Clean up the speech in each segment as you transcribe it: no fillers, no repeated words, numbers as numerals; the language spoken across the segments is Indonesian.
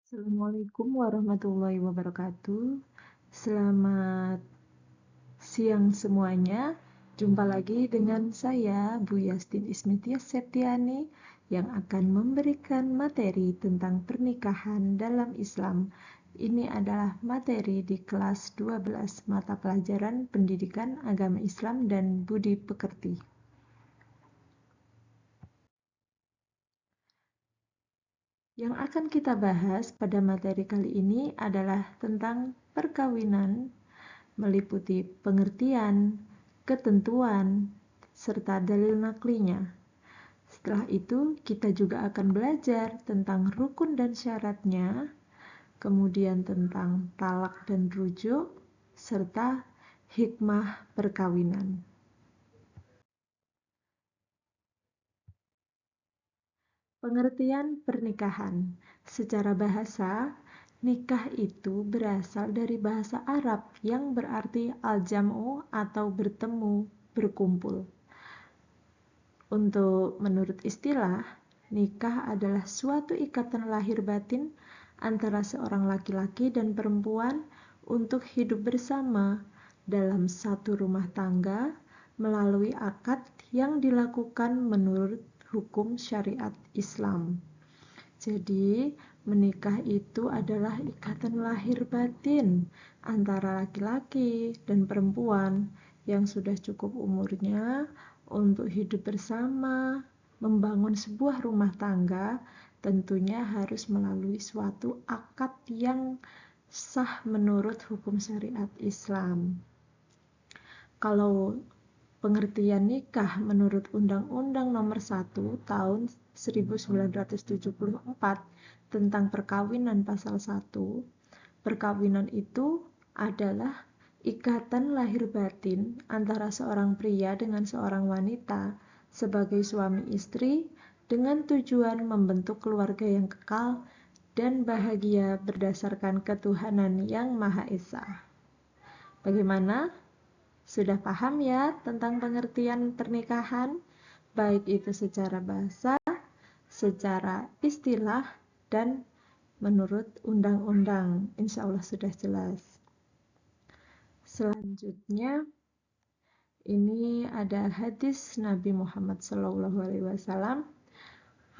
Assalamualaikum warahmatullahi wabarakatuh. Selamat siang semuanya. Jumpa lagi dengan saya, Bu Yastin Ismitias Septiani, yang akan memberikan materi tentang pernikahan dalam Islam. Ini adalah materi di kelas 12 mata pelajaran Pendidikan Agama Islam dan Budi Pekerti. Yang akan kita bahas pada materi kali ini adalah tentang perkawinan, meliputi pengertian, ketentuan, serta dalil naklinya. Setelah itu, kita juga akan belajar tentang rukun dan syaratnya, kemudian tentang talak dan rujuk, serta hikmah perkawinan. Pengertian pernikahan. Secara bahasa, nikah itu berasal dari bahasa Arab yang berarti al-jam'u atau bertemu, berkumpul. Menurut istilah, nikah adalah suatu ikatan lahir batin antara seorang laki-laki dan perempuan untuk hidup bersama dalam satu rumah tangga melalui akad yang dilakukan menurut hukum syariat Islam. Jadi, menikah itu adalah ikatan lahir batin antara laki-laki dan perempuan yang sudah cukup umurnya untuk hidup bersama, membangun sebuah rumah tangga, tentunya harus melalui suatu akad yang sah menurut hukum syariat Islam. Kalau pengertian nikah menurut Undang-Undang Nomor 1 Tahun 1974 tentang perkawinan pasal 1, perkawinan itu adalah ikatan lahir batin antara seorang pria dengan seorang wanita sebagai suami istri dengan tujuan membentuk keluarga yang kekal dan bahagia berdasarkan ketuhanan yang Maha Esa. Bagaimana? Sudah paham ya tentang pengertian pernikahan, baik itu secara bahasa, secara istilah, dan menurut undang-undang. Insya Allah sudah jelas. Selanjutnya, ini ada hadis Nabi Muhammad SAW.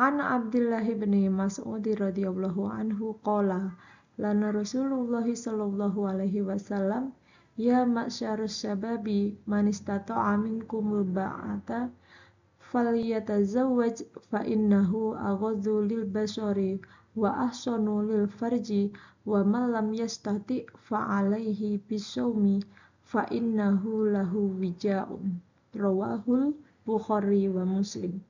An Abdullah bin Mas'ud radhiyallahu anhu qala lana Rasulullah sallallahu alaihi wasallam ya ma'syarus syababi man istata'a minkumul ba'ata falyatazawwaj fa innahu aghaddu lil basari wa ahsanu lil farji wa man lam yastati fa alaihi bisawmi fa innahu lahu wija'un. Rawahul Bukhari wa Muslim.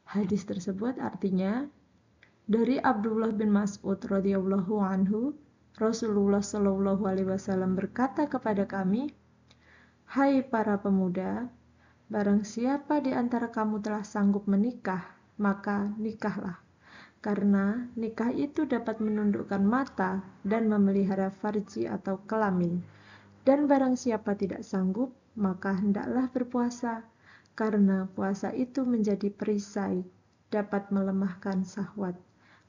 Hadis tersebut artinya dari Abdullah bin Mas'ud radhiyallahu anhu, Rasulullah shallallahu alaihi wasallam berkata kepada kami, "Hai para pemuda, barang siapa di antara kamu telah sanggup menikah, maka nikahlah. Karena nikah itu dapat menundukkan mata dan memelihara farji atau kelamin. Dan barang siapa tidak sanggup, maka hendaklah berpuasa. Karena puasa itu menjadi perisai, dapat melemahkan syahwat."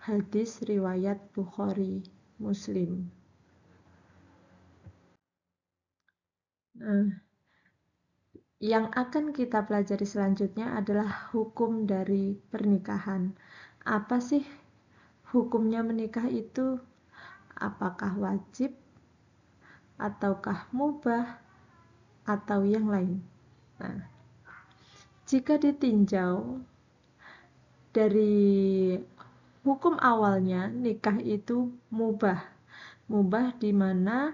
Hadis riwayat Bukhari, Muslim. Yang akan kita pelajari selanjutnya adalah hukum dari pernikahan. Apa sih hukumnya menikah itu? Apakah wajib, ataukah mubah, atau yang lain? Nah, jika ditinjau dari hukum awalnya, nikah itu mubah. Mubah di mana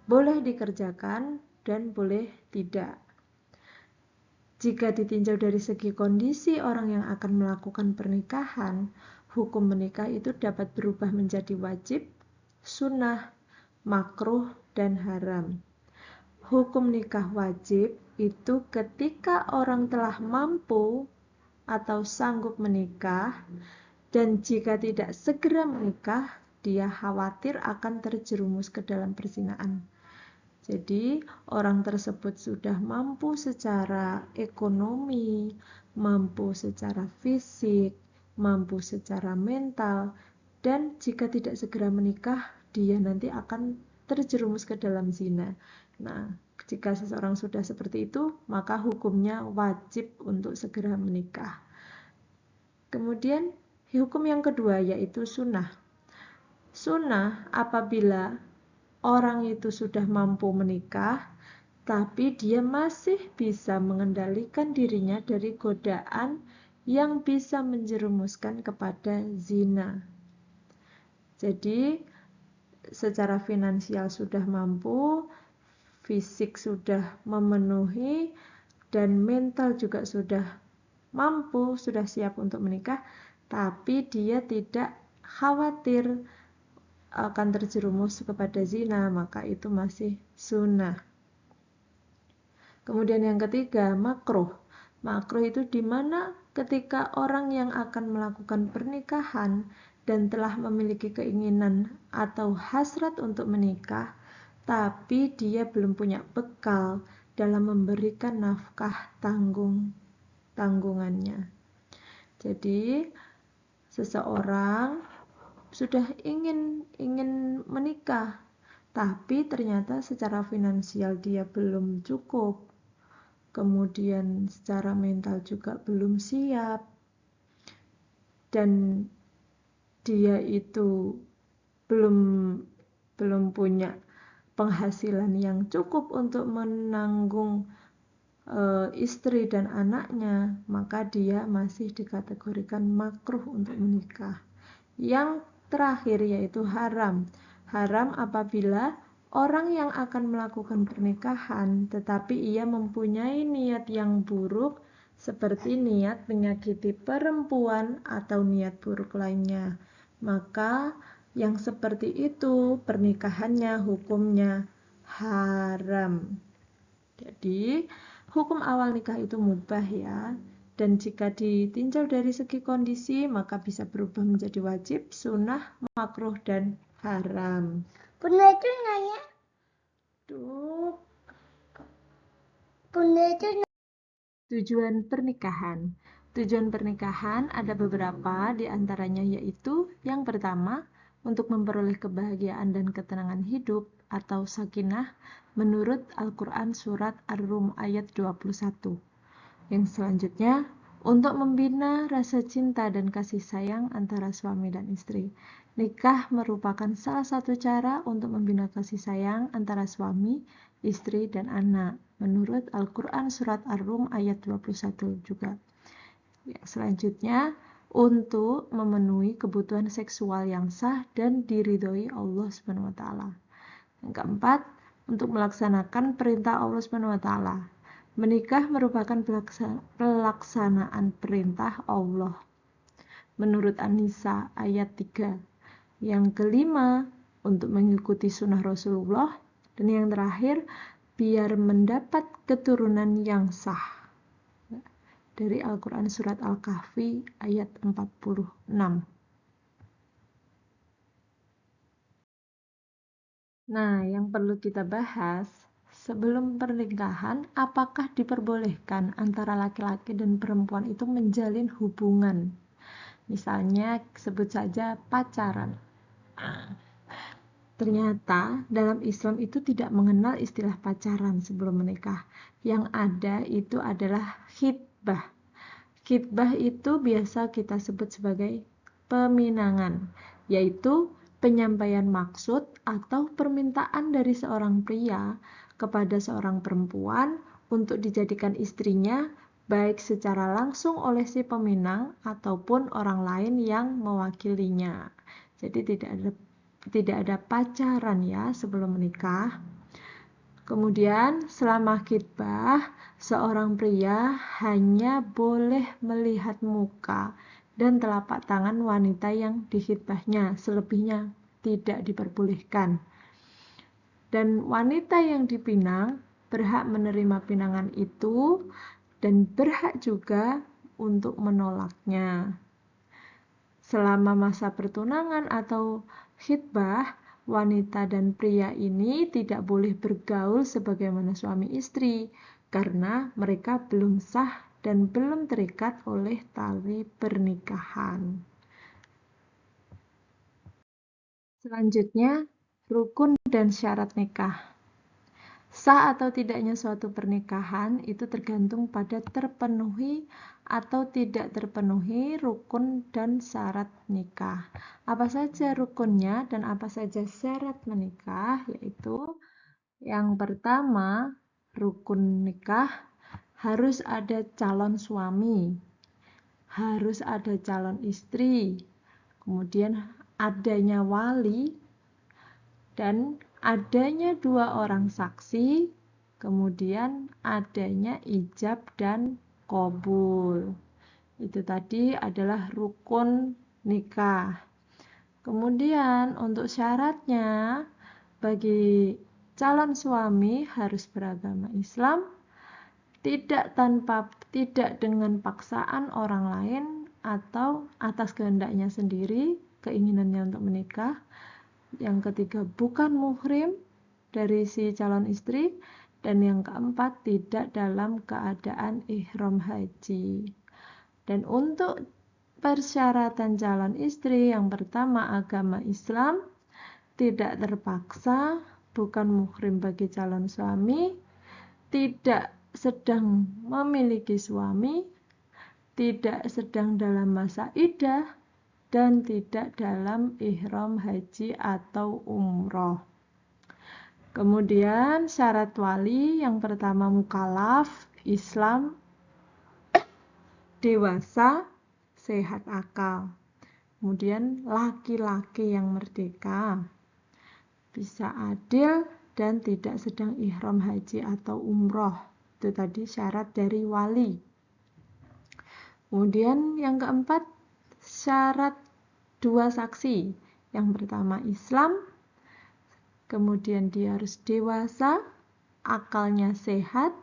boleh dikerjakan dan boleh tidak. Jika ditinjau dari segi kondisi orang yang akan melakukan pernikahan, hukum menikah itu dapat berubah menjadi wajib, sunnah, makruh, dan haram. Hukum nikah wajib itu ketika orang telah mampu atau sanggup menikah, dan jika tidak segera menikah, dia khawatir akan terjerumus ke dalam perzinahan. Jadi, orang tersebut sudah mampu secara ekonomi, mampu secara fisik, mampu secara mental, dan jika tidak segera menikah, dia nanti akan terjerumus ke dalam zina. Nah, jika seseorang sudah seperti itu, maka hukumnya wajib untuk segera menikah. Kemudian, hukum yang kedua yaitu sunnah. Sunnah apabila orang itu sudah mampu menikah, tapi dia masih bisa mengendalikan dirinya dari godaan yang bisa menjerumuskan kepada zina. Jadi, secara finansial sudah mampu, fisik sudah memenuhi, dan mental juga sudah mampu, sudah siap untuk menikah, tapi dia tidak khawatir akan terjerumus kepada zina, maka itu masih sunnah. Kemudian yang ketiga, makruh. Makruh itu di mana ketika orang yang akan melakukan pernikahan dan telah memiliki keinginan atau hasrat untuk menikah, tapi dia belum punya bekal dalam memberikan nafkah tanggungannya. Jadi, seseorang sudah ingin menikah, tapi ternyata secara finansial dia belum cukup, kemudian secara mental juga belum siap, dan dia itu belum punya penghasilan yang cukup untuk menanggung istri dan anaknya, maka dia masih dikategorikan makruh untuk menikah. Yang terakhir yaitu haram. Haram apabila orang yang akan melakukan pernikahan tetapi ia mempunyai niat yang buruk, seperti niat menyakiti perempuan atau niat buruk lainnya, maka yang seperti itu pernikahannya hukumnya haram. Jadi hukum awal nikah itu mubah ya, dan jika ditinjau dari segi kondisi maka bisa berubah menjadi wajib, sunnah, makruh, dan haram. Bunda itu nanya. Tujuan pernikahan. Tujuan pernikahan ada beberapa, diantaranya yaitu yang pertama, untuk memperoleh kebahagiaan dan ketenangan hidup atau sakinah menurut Al-Quran Surat Ar-Rum ayat 21. Yang selanjutnya, untuk membina rasa cinta dan kasih sayang antara suami dan istri. Nikah merupakan salah satu cara untuk membina kasih sayang antara suami, istri, dan anak menurut Al-Quran Surat Ar-Rum ayat 21 juga. Selanjutnya, untuk memenuhi kebutuhan seksual yang sah dan diridhoi Allah SWT. Yang keempat, untuk melaksanakan perintah Allah SWT. Menikah merupakan pelaksanaan perintah Allah menurut An-Nisa ayat 3. Yang kelima, untuk mengikuti sunnah Rasulullah. Dan yang terakhir, biar mendapat keturunan yang sah. Dari Al-Quran Surat Al-Kahfi ayat 46. Nah, yang perlu kita bahas, sebelum pernikahan, apakah diperbolehkan antara laki-laki dan perempuan itu menjalin hubungan? Misalnya, sebut saja pacaran. Ternyata dalam Islam itu tidak mengenal istilah pacaran sebelum menikah. Yang ada itu adalah khitbah. Khitbah itu biasa kita sebut sebagai peminangan, yaitu penyampaian maksud atau permintaan dari seorang pria kepada seorang perempuan untuk dijadikan istrinya, baik secara langsung oleh si peminang ataupun orang lain yang mewakilinya. Jadi tidak ada pacaran ya sebelum menikah. Kemudian selama khitbah, seorang pria hanya boleh melihat muka dan telapak tangan wanita yang dikhitbahnya, selebihnya tidak diperbolehkan. Dan wanita yang dipinang berhak menerima pinangan itu dan berhak juga untuk menolaknya. Selama masa pertunangan atau khitbah, wanita dan pria ini tidak boleh bergaul sebagaimana suami istri karena mereka belum sah dan belum terikat oleh tali pernikahan. Selanjutnya, rukun dan syarat nikah. Sah atau tidaknya suatu pernikahan itu tergantung pada terpenuhi atau tidak terpenuhi rukun dan syarat nikah. Apa saja rukunnya dan apa saja syarat menikah? Yaitu yang pertama, rukun nikah harus ada calon suami, harus ada calon istri, kemudian adanya wali, dan adanya 2 orang saksi, kemudian adanya ijab dan qabul. Itu tadi adalah rukun nikah. Kemudian untuk syaratnya, bagi calon suami harus beragama Islam, tidak dengan paksaan orang lain atau atas kehendaknya sendiri, keinginannya untuk menikah. Yang ketiga, bukan muhrim dari si calon istri. Dan yang keempat, tidak dalam keadaan ihram haji. Dan untuk persyaratan calon istri, yang pertama agama Islam, tidak terpaksa, bukan muhrim bagi calon suami, tidak sedang memiliki suami, tidak sedang dalam masa iddah, dan tidak dalam ihram haji atau umroh. Kemudian syarat wali, yang pertama mukallaf, Islam, dewasa, sehat akal. Kemudian laki-laki yang merdeka, bisa adil dan tidak sedang ihram haji atau umroh. Itu tadi syarat dari wali. Kemudian yang keempat, syarat 2 saksi. Yang pertama Islam, kemudian dia harus dewasa, akalnya sehat,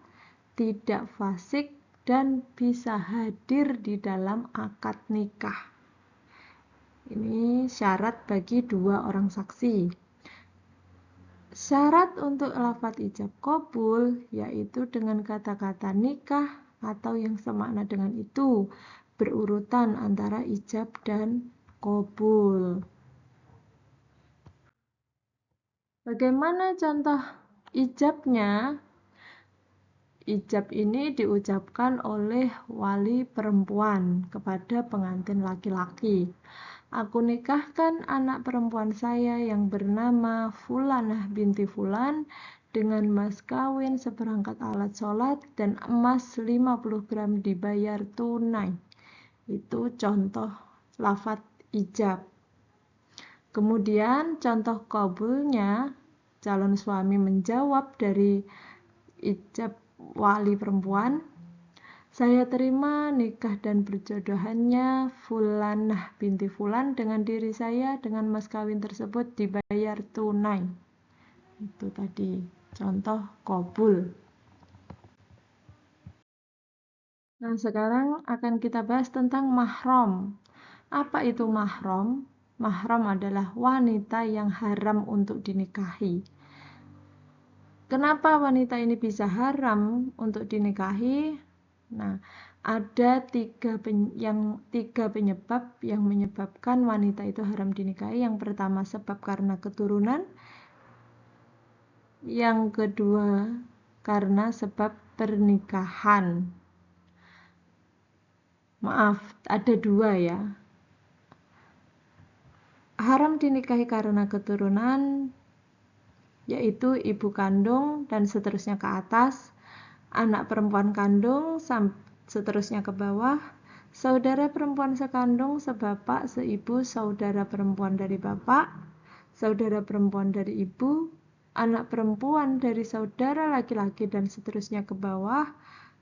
tidak fasik, dan bisa hadir di dalam akad nikah. Ini syarat bagi 2 orang saksi. Syarat untuk lafadz ijab qabul yaitu dengan kata-kata nikah atau yang semakna dengan itu, berurutan antara ijab dan qabul. Bagaimana contoh ijabnya? Ijab ini diucapkan oleh wali perempuan kepada pengantin laki-laki. Aku nikahkan anak perempuan saya yang bernama Fulanah binti Fulan dengan mas kawin seperangkat alat sholat dan emas 50 gram dibayar tunai. Itu contoh lafadz ijab. Kemudian contoh qabulnya, calon suami menjawab dari ijab wali perempuan, saya terima nikah dan perjodohannya Fulanah binti Fulan dengan diri saya dengan mas kawin tersebut dibayar tunai. Itu tadi contoh qabul. Nah, sekarang akan kita bahas tentang mahram. Apa itu mahram? Mahram adalah wanita yang haram untuk dinikahi. Kenapa wanita ini bisa haram untuk dinikahi? Nah, ada tiga penyebab yang menyebabkan wanita itu haram dinikahi. Yang pertama sebab karena keturunan, yang kedua karena sebab pernikahan. Maaf, ada 2 ya. Haram dinikahi karena keturunan yaitu ibu kandung dan seterusnya ke atas, anak perempuan kandung seterusnya ke bawah, saudara perempuan sekandung, sebapak, seibu, saudara perempuan dari bapak, saudara perempuan dari ibu, anak perempuan dari saudara laki-laki dan seterusnya ke bawah,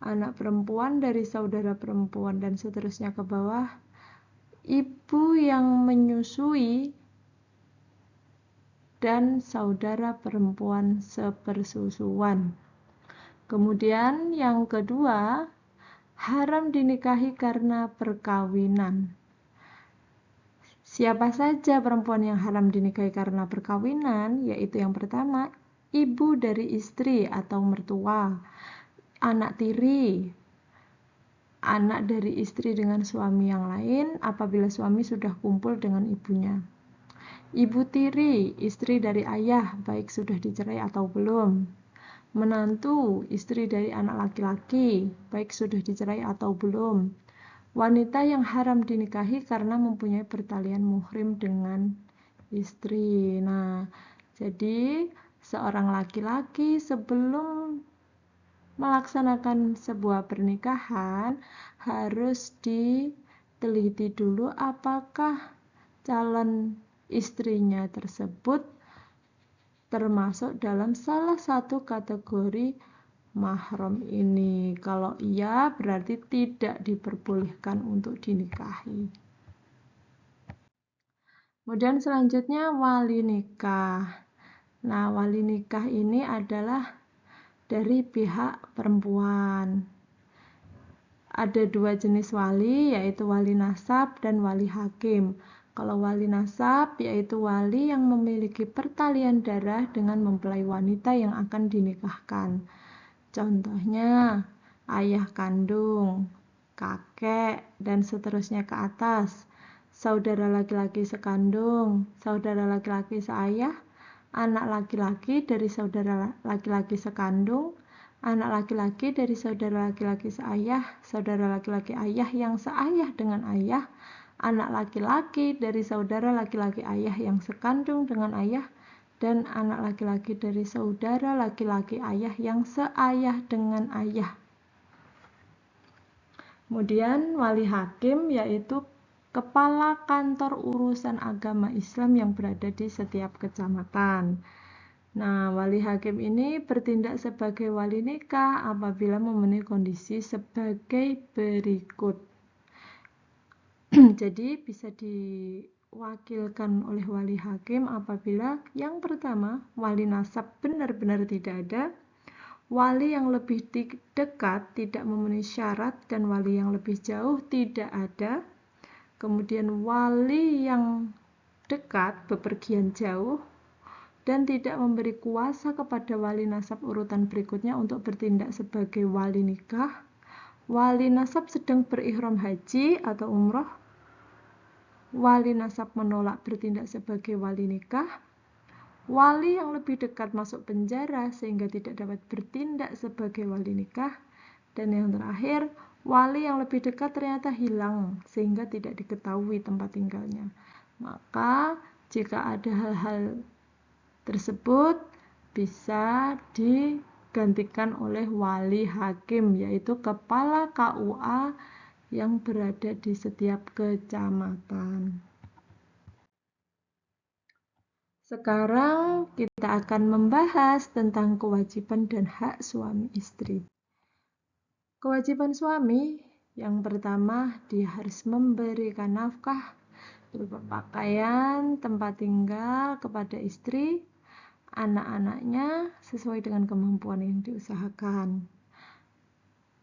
anak perempuan dari saudara perempuan dan seterusnya ke bawah, ibu yang menyusui, dan saudara perempuan sepersusuan. Kemudian yang kedua, haram dinikahi karena perkawinan. Siapa saja perempuan yang haram dinikahi karena perkawinan? Yaitu yang pertama, ibu dari istri atau mertua, anak tiri, anak dari istri dengan suami yang lain apabila suami sudah kumpul dengan ibunya. Ibu tiri, istri dari ayah, baik sudah dicerai atau belum. Menantu, istri dari anak laki-laki, baik sudah dicerai atau belum. Wanita yang haram dinikahi karena mempunyai pertalian muhrim dengan istri. Nah, jadi seorang laki-laki sebelum melaksanakan sebuah pernikahan harus diteliti dulu apakah calon istrinya tersebut termasuk dalam salah satu kategori mahram ini. Kalau iya, berarti tidak diperbolehkan untuk dinikahi. Kemudian selanjutnya wali nikah. Nah, wali nikah ini adalah dari pihak perempuan. Ada dua jenis wali, yaitu wali nasab dan wali hakim. Kalau wali nasab yaitu wali yang memiliki pertalian darah dengan mempelai wanita yang akan dinikahkan. Contohnya ayah kandung, kakek, dan seterusnya ke atas. Saudara laki-laki sekandung, saudara laki-laki seayah, anak laki-laki dari saudara laki-laki sekandung, anak laki-laki dari saudara laki-laki seayah, saudara laki-laki ayah yang seayah dengan ayah, anak laki-laki dari saudara laki-laki ayah yang sekandung dengan ayah, dan anak laki-laki dari saudara laki-laki ayah yang seayah dengan ayah. Kemudian wali hakim yaitu kepala kantor urusan agama Islam yang berada di setiap kecamatan. Nah, wali hakim ini bertindak sebagai wali nikah apabila memenuhi kondisi sebagai berikut. Jadi bisa diwakilkan oleh wali hakim apabila yang pertama, wali nasab benar-benar tidak ada, wali yang lebih dekat tidak memenuhi syarat, dan wali yang lebih jauh tidak ada. Kemudian wali yang dekat bepergian jauh dan tidak memberi kuasa kepada wali nasab urutan berikutnya untuk bertindak sebagai wali nikah. Wali nasab sedang berihram haji atau umroh. Wali nasab menolak bertindak sebagai wali nikah. Wali yang lebih dekat masuk penjara sehingga tidak dapat bertindak sebagai wali nikah. Dan yang terakhir, wali yang lebih dekat ternyata hilang sehingga tidak diketahui tempat tinggalnya. Maka jika ada hal-hal tersebut bisa digantikan oleh wali hakim, yaitu kepala KUA yang berada di setiap kecamatan. Sekarang kita akan membahas tentang kewajiban dan hak suami istri. Kewajiban suami yang pertama, dia harus memberikan nafkah berupa pakaian, tempat tinggal kepada istri, anak-anaknya sesuai dengan kemampuan yang diusahakan.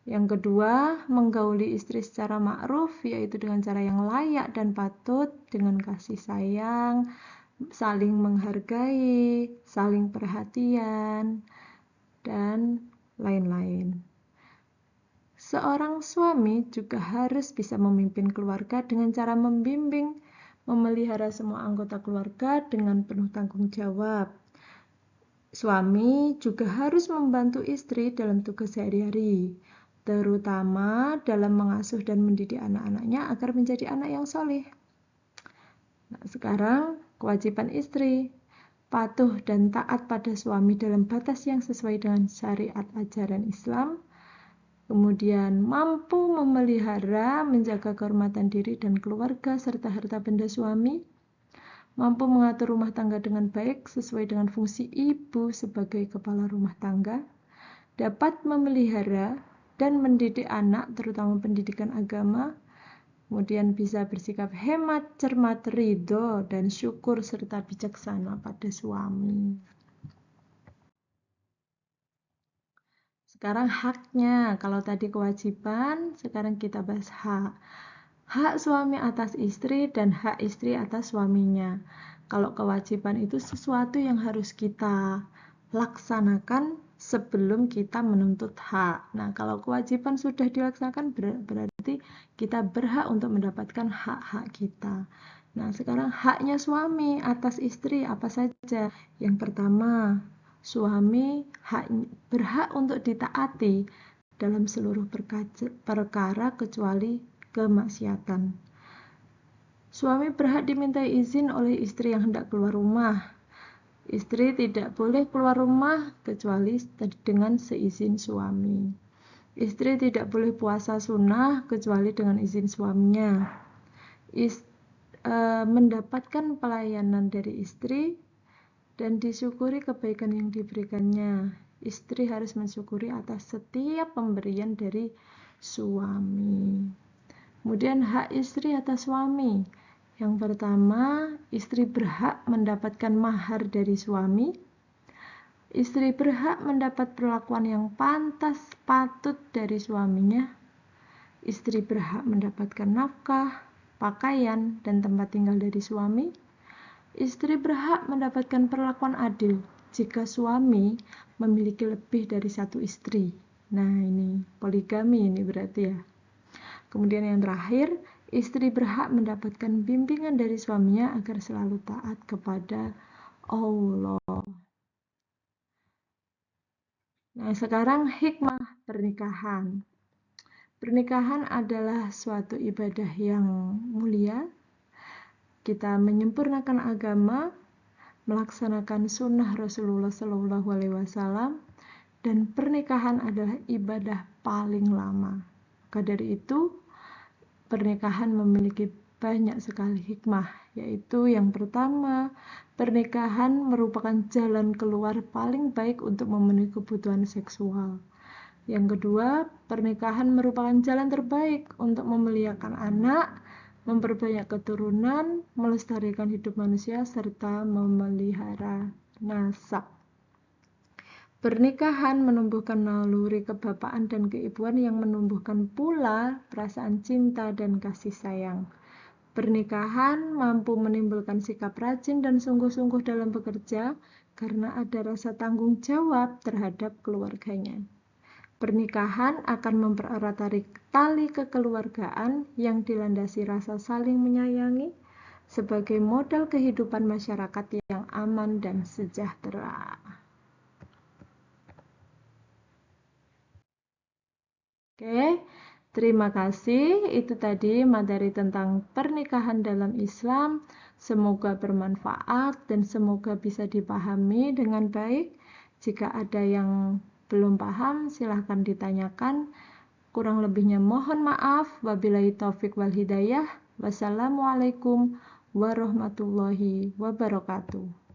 Yang kedua, menggauli istri secara ma'ruf, yaitu dengan cara yang layak dan patut, dengan kasih sayang, saling menghargai, saling perhatian, dan lain-lain. Seorang suami juga harus bisa memimpin keluarga dengan cara membimbing, memelihara semua anggota keluarga dengan penuh tanggung jawab. Suami juga harus membantu istri dalam tugas sehari-hari, terutama dalam mengasuh dan mendidik anak-anaknya agar menjadi anak yang soleh. Nah, sekarang kewajiban istri, patuh dan taat pada suami dalam batas yang sesuai dengan syariat ajaran Islam, kemudian mampu memelihara, menjaga kehormatan diri dan keluarga serta harta benda suami, mampu mengatur rumah tangga dengan baik sesuai dengan fungsi ibu sebagai kepala rumah tangga, dapat memelihara dan mendidik anak terutama pendidikan agama, kemudian bisa bersikap hemat, cermat, ridho, dan syukur serta bijaksana pada suami. Sekarang haknya, kalau tadi kewajiban, sekarang kita bahas hak. Hak suami atas istri dan hak istri atas suaminya. Kalau kewajiban itu sesuatu yang harus kita laksanakan sebelum kita menuntut hak. Nah, kalau kewajiban sudah dilaksanakan berarti kita berhak untuk mendapatkan hak-hak kita. Nah, sekarang haknya suami atas istri apa saja? Yang pertama, suami berhak untuk ditaati dalam seluruh perkara kecuali kemaksiatan. Suami berhak dimintai izin oleh istri yang hendak keluar rumah. Istri tidak boleh keluar rumah kecuali dengan seizin suami. Istri tidak boleh puasa sunnah kecuali dengan izin suaminya. Mendapatkan pelayanan dari istri dan disyukuri kebaikan yang diberikannya. Istri harus mensyukuri atas setiap pemberian dari suami. Kemudian hak istri atas suami. Yang pertama, istri berhak mendapatkan mahar dari suami. Istri berhak mendapat perlakuan yang pantas patut dari suaminya. Istri berhak mendapatkan nafkah, pakaian, dan tempat tinggal dari suami. Istri berhak mendapatkan perlakuan adil jika suami memiliki lebih dari satu istri. Nah, ini poligami ini berarti ya. Kemudian yang terakhir, istri berhak mendapatkan bimbingan dari suaminya agar selalu taat kepada Allah. Nah, sekarang hikmah pernikahan. Pernikahan adalah suatu ibadah yang mulia. Kita menyempurnakan agama, melaksanakan sunnah Rasulullah SAW, dan pernikahan adalah ibadah paling lama. Maka dari itu, pernikahan memiliki banyak sekali hikmah, yaitu yang pertama, pernikahan merupakan jalan keluar paling baik untuk memenuhi kebutuhan seksual. Yang kedua, pernikahan merupakan jalan terbaik untuk memelihara anak, memperbanyak keturunan, melestarikan hidup manusia, serta memelihara nasab. Pernikahan menumbuhkan naluri kebapaan dan keibuan yang menumbuhkan pula perasaan cinta dan kasih sayang. Pernikahan mampu menimbulkan sikap rajin dan sungguh-sungguh dalam bekerja karena ada rasa tanggung jawab terhadap keluarganya. Pernikahan akan mempererat tali kekeluargaan yang dilandasi rasa saling menyayangi sebagai modal kehidupan masyarakat yang aman dan sejahtera. Oke, terima kasih. Itu tadi materi tentang pernikahan dalam Islam. Semoga bermanfaat dan semoga bisa dipahami dengan baik. Jika ada yang belum paham, silahkan ditanyakan. Kurang lebihnya mohon maaf. Wabillahi taufik wal hidayah. Wassalamualaikum warahmatullahi wabarakatuh.